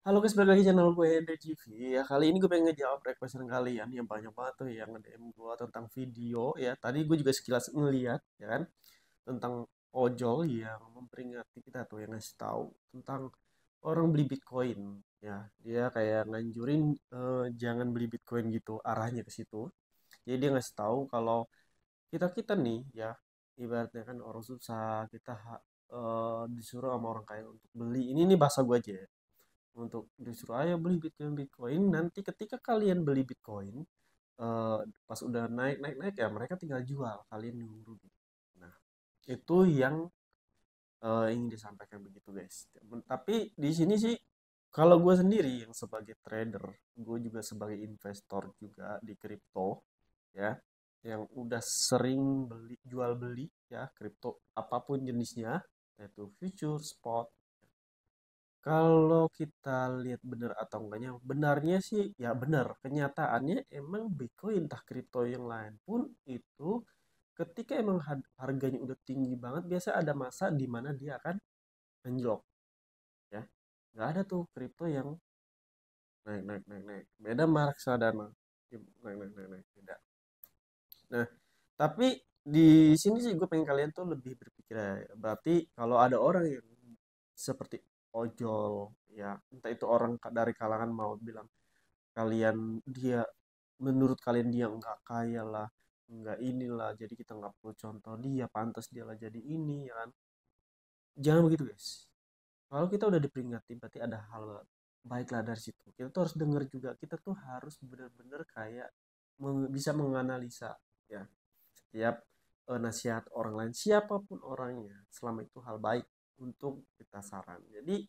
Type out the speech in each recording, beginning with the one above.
Halo guys, balik lagi channel gue Hendry TV ya. Kali ini gue pengen ngejawab requestan kalian yang banyak banget tuh yang nge-DM gue tentang video ya. Tadi gue juga sekilas ngeliat ya kan tentang ojol yang memperingati kita tuh yang ngasih tahu tentang orang beli Bitcoin ya. Dia kayak nganjurin jangan beli Bitcoin gitu, arahnya ke situ. Jadi dia ngasih tahu kalau kita-kita nih ya ibaratnya kan orang susah, kita disuruh sama orang kaya untuk beli. Ini bahasa gue aja ya, untuk disuruh ayo beli Bitcoin Bitcoin, nanti ketika kalian beli Bitcoin pas udah naik naik naik ya mereka tinggal jual, kalian yang rugi. Nah, itu yang ingin disampaikan begitu guys. Tapi di sini sih kalau gue sendiri yang sebagai trader, gue juga sebagai investor juga di kripto ya, yang udah sering beli jual beli ya kripto apapun jenisnya, yaitu future, spot. Kalau kita lihat benar atau enggaknya, benarnya sih ya benar. Kenyataannya emang Bitcoin entah kripto yang lain pun itu ketika emang harganya udah tinggi banget, biasa ada masa di mana dia akan anjlok ya. Nggak ada tuh kripto yang naik naik naik naik. Beda reksadana. Naik naik naik naik. Beda. Nah, tapi di sini sih gue pengen kalian tuh lebih berpikir ya. Berarti kalau ada orang yang seperti ojol ya, entah itu orang dari kalangan mau bilang kalian dia, menurut kalian dia nggak kaya lah, nggak inilah, jadi kita nggak perlu contoh dia, pantas dia lah jadi ini ya kan. Jangan begitu guys. Kalau kita udah diperingati berarti ada hal baiklah dari situ. Kita tuh harus dengar juga, kita tuh harus benar-benar kayak bisa menganalisa ya setiap nasihat orang lain siapapun orangnya, selama itu hal baik untuk kita saran. Jadi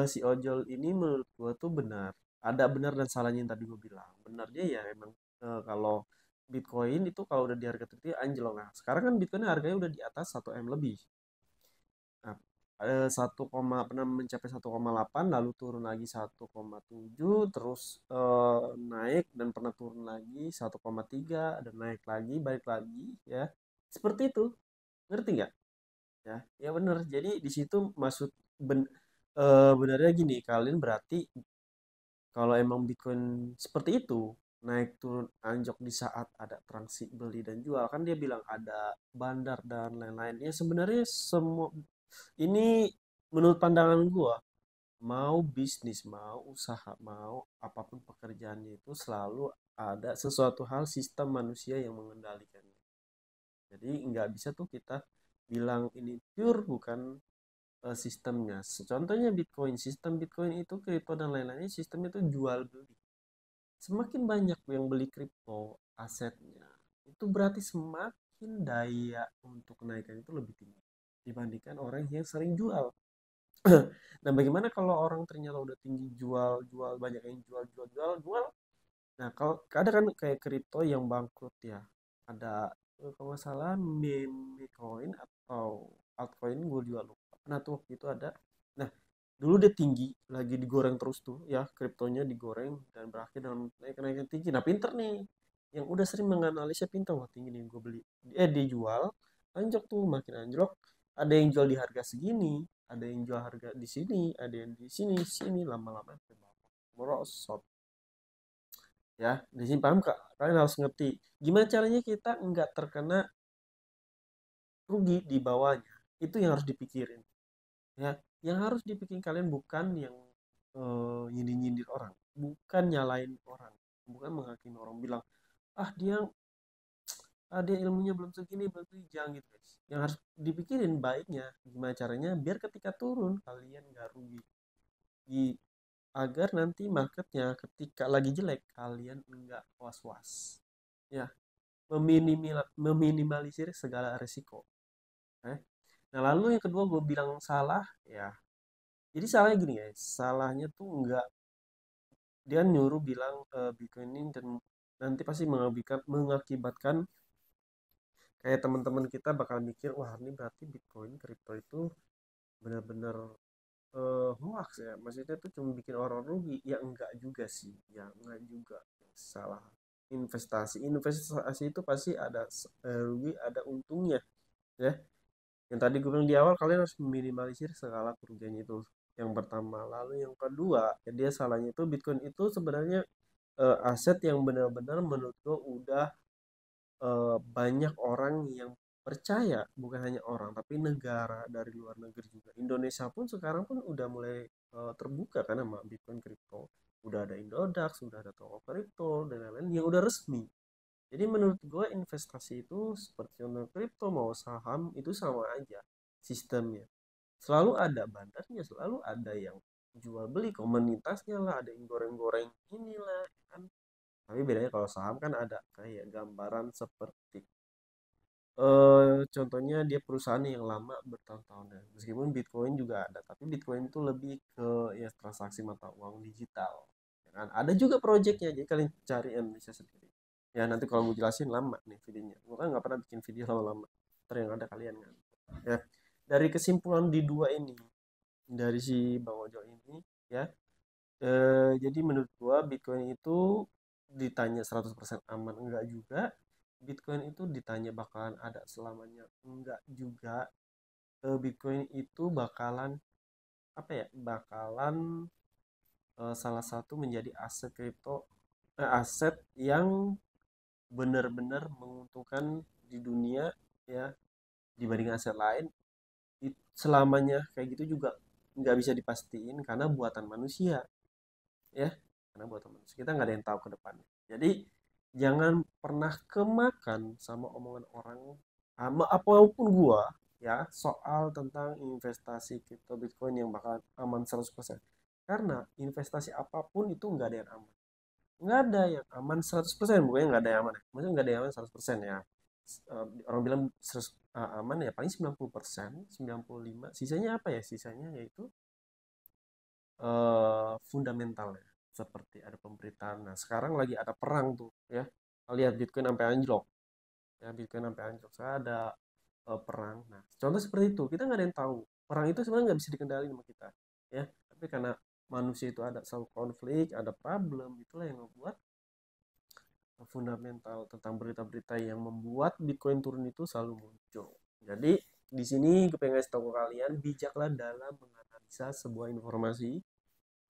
si ojol ini menurut gue tuh benar, ada benar dan salahnya yang tadi gue bilang. Benarnya ya emang kalau Bitcoin itu kalau udah di harga tertinggi anjlok. Nah sekarang kan Bitcoin harganya udah di atas 1 M lebih. Nah, 1, pernah mencapai 1,8, lalu turun lagi 1,7, terus naik dan pernah turun lagi 1,3 dan naik lagi, balik lagi ya. Seperti itu. Ngerti nggak? Ya, ya bener. Jadi di situ maksud benarnya gini, kalian berarti kalau emang Bitcoin seperti itu, naik turun anjok di saat ada transaksi beli dan jual, kan dia bilang ada bandar dan lain-lain. Ya sebenarnya semua ini menurut pandangan gua, mau bisnis, mau usaha, mau apapun pekerjaannya itu selalu ada sesuatu hal sistem manusia yang mengendalikannya. Jadi nggak bisa tuh kita bilang ini pure bukan sistemnya. Contohnya Bitcoin, sistem Bitcoin itu kripto dan lain-lainnya sistemnya itu jual beli. Semakin banyak yang beli kripto asetnya, itu berarti semakin daya untuk kenaikan itu lebih tinggi dibandingkan orang yang sering jual. Nah, bagaimana kalau orang ternyata udah tinggi jual, jual, banyak yang jual, jual, jual, jual. Nah, kalau ada kan kayak kripto yang bangkrut ya. Ada kalau nggak salah meme coin atau altcoin gue juga lupa. Nah, tuh waktu itu ada. Nah, dulu dia tinggi, lagi digoreng terus tuh ya, kriptonya digoreng dan berakhir dalam naik-naikan tinggi. Nah, pinter nih. Yang udah sering menganalisa pinter, wah tinggi nih gue beli. Dijual, anjlok tuh, makin anjlok. Ada yang jual di harga segini, ada yang jual harga di sini, ada yang di sini, sini, lama-lama merosot ya. Di sini paham kak, kalian harus ngerti gimana caranya kita nggak terkena rugi di bawahnya. Itu yang harus dipikirin ya. Yang harus dipikirin kalian bukan yang nyindir-nyindir orang, bukan nyalain orang, bukan menghakimi orang bilang dia dia ilmunya belum segini, belum segini. Jangan gitu guys. Yang harus dipikirin baiknya gimana caranya biar ketika turun kalian nggak rugi, di agar nanti marketnya ketika lagi jelek kalian enggak was-was ya, meminimalisir segala resiko. eh. Nah lalu yang kedua gue bilang salah ya, jadi salahnya gini guys, salahnya tuh enggak, dia nyuruh bilang Bitcoin ini dan nanti pasti mengakibatkan kayak teman-teman kita bakal mikir wah ini berarti Bitcoin kripto itu benar-benar hoax ya, maksudnya tuh cuma bikin orang rugi. Ya enggak juga sih, ya enggak juga. Salah. Investasi itu pasti ada rugi ada untungnya ya. Yang tadi gue bilang di awal, kalian harus meminimalisir segala kerugiannya itu yang pertama. Lalu yang kedua, ya dia salahnya itu Bitcoin itu sebenarnya aset yang benar-benar menurut gue udah banyak orang yang percaya, bukan hanya orang tapi negara dari luar negeri juga. Indonesia pun sekarang pun udah mulai terbuka karena sama Bitcoin kripto. Udah ada Indodax, udah ada toko kripto dan lain-lain yang udah resmi. Jadi menurut gue investasi itu seperti contoh kripto mau saham itu sama aja sistemnya. Selalu ada bandarnya, selalu ada yang jual beli komunitasnya lah, ada yang goreng-goreng inilah kan. Tapi bedanya kalau saham kan ada kayak gambaran seperti contohnya dia perusahaan yang lama bertahun-tahun ya. Meskipun Bitcoin juga ada, tapi Bitcoin itu lebih ke ya transaksi mata uang digital. Ya kan? Ada juga projectnya, jadi kalian cari Indonesia sendiri. Ya nanti kalau gue jelasin lama nih videonya. Gue kan nggak pernah bikin video lama-lama. Ntar yang ada kalian kan. Ya, dari kesimpulan di dua ini, dari si Bang Ojo ini, ya, jadi menurut gua Bitcoin itu ditanya 100% aman enggak juga. Bitcoin itu ditanya bakalan ada selamanya enggak juga. Bitcoin itu bakalan apa ya? Bakalan salah satu menjadi aset kripto, aset yang benar-benar menguntungkan di dunia ya dibanding aset lain. Selamanya kayak gitu juga nggak bisa dipastiin karena buatan manusia ya, karena buat teman kita nggak ada yang tahu ke depannya. Jadi jangan pernah kemakan sama omongan orang sama apapun gua ya soal tentang investasi kripto Bitcoin yang bakal aman 100%. Karena investasi apapun itu nggak ada yang aman, nggak ada yang aman 100%. Bukannya nggak ada yang aman ya, maksudnya nggak ada yang aman 100% ya. Orang bilang 100, aman ya paling 90%, 95, sisanya apa ya, sisanya yaitu fundamentalnya seperti ada pemberitaan. Nah, sekarang lagi ada perang tuh ya. Lihat Bitcoin sampai anjlok. Ya, Bitcoin sampai anjlok. Saya ada perang. Nah, contoh seperti itu. Kita nggak ada yang tahu. Perang itu sebenarnya nggak bisa dikendalikan sama kita. Ya, tapi karena manusia itu ada selalu konflik, ada problem, itulah yang membuat fundamental tentang berita-berita yang membuat Bitcoin turun itu selalu muncul. Jadi di sini gue pengen ngasih tahu ke kalian, bijaklah dalam menganalisa sebuah informasi,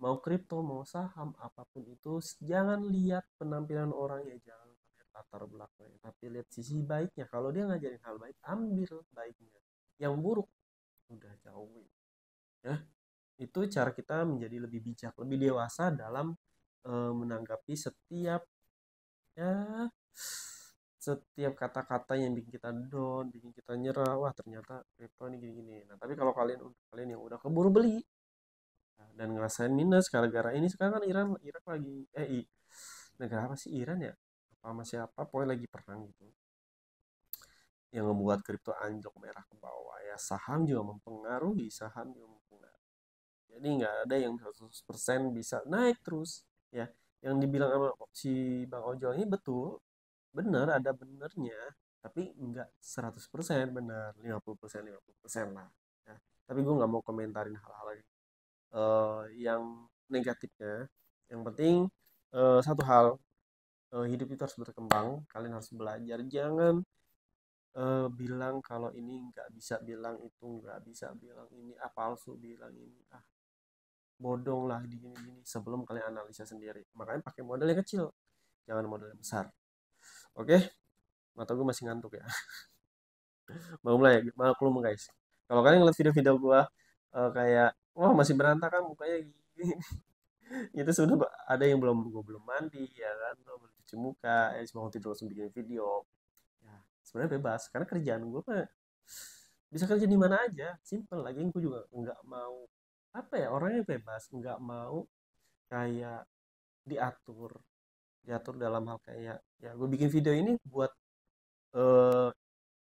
mau kripto mau saham apapun itu, jangan lihat penampilan orang ya, jangan lihat latar belakangnya, tapi lihat sisi baiknya. Kalau dia ngajarin hal baik, ambil baiknya, yang buruk udah jauhin ya. Itu cara kita menjadi lebih bijak, lebih dewasa dalam menanggapi ya setiap kata-kata yang bikin kita down, bikin kita nyerah. Wah ternyata kripto ini gini-gini. Nah tapi kalau kalian, untuk kalian yang udah keburu beli dan ngerasain minus gara-gara ini, sekarang kan Irak lagi negara apa sih, Iran ya apa sama siapa pokoknya lagi perang gitu, yang membuat kripto anjlok merah ke bawah ya. Saham juga mempengaruhi, jadi nggak ada yang 100% bisa naik terus ya. Yang dibilang sama si Bang Ojol ini betul, bener, ada benernya, tapi nggak 100% bener, 50% lah ya. Tapi gue nggak mau komentarin hal-hal yang negatifnya. Yang penting satu hal, hidup itu harus berkembang, kalian harus belajar. Jangan bilang kalau ini nggak bisa, bilang itu nggak bisa, bilang ini palsu, bilang ini bodong lah di gini-gini, sebelum kalian analisa sendiri. Makanya pakai modal yang kecil, jangan modal yang besar. Oke, mata gue masih ngantuk ya. Mau mulai, maklum guys. Kalau kalian ngeliat video-video gue kayak wah masih berantakan mukanya gini, itu sudah ada yang gue belum mandi ya kan, belum cuci muka, cuma mau tidur langsung bikin video. Ya, sebenarnya bebas karena kerjaan gue mah bisa kerja di mana aja, simple. Lagi gue juga nggak mau apa ya, orangnya bebas, nggak mau kayak diatur diatur dalam hal kayak ya gue bikin video ini buat eh,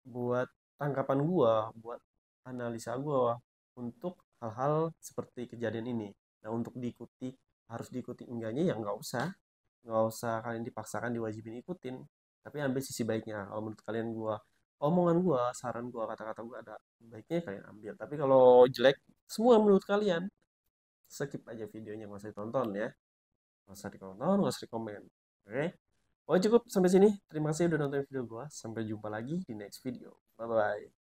buat tangkapan gue, buat analisa gue untuk hal-hal seperti kejadian ini. Nah untuk diikuti, harus diikuti enggaknya ya nggak usah kalian dipaksakan diwajibin ikutin, tapi ambil sisi baiknya. Kalau menurut kalian gua, omongan gua, saran gua, kata-kata gua ada baiknya, kalian ambil. Tapi kalau jelek semua menurut kalian, skip aja videonya, nggak usah ditonton ya, nggak usah ditonton, nggak usah dikomen. Oke. Oh cukup sampai sini, terima kasih udah nonton video gua, sampai jumpa lagi di next video. Bye bye.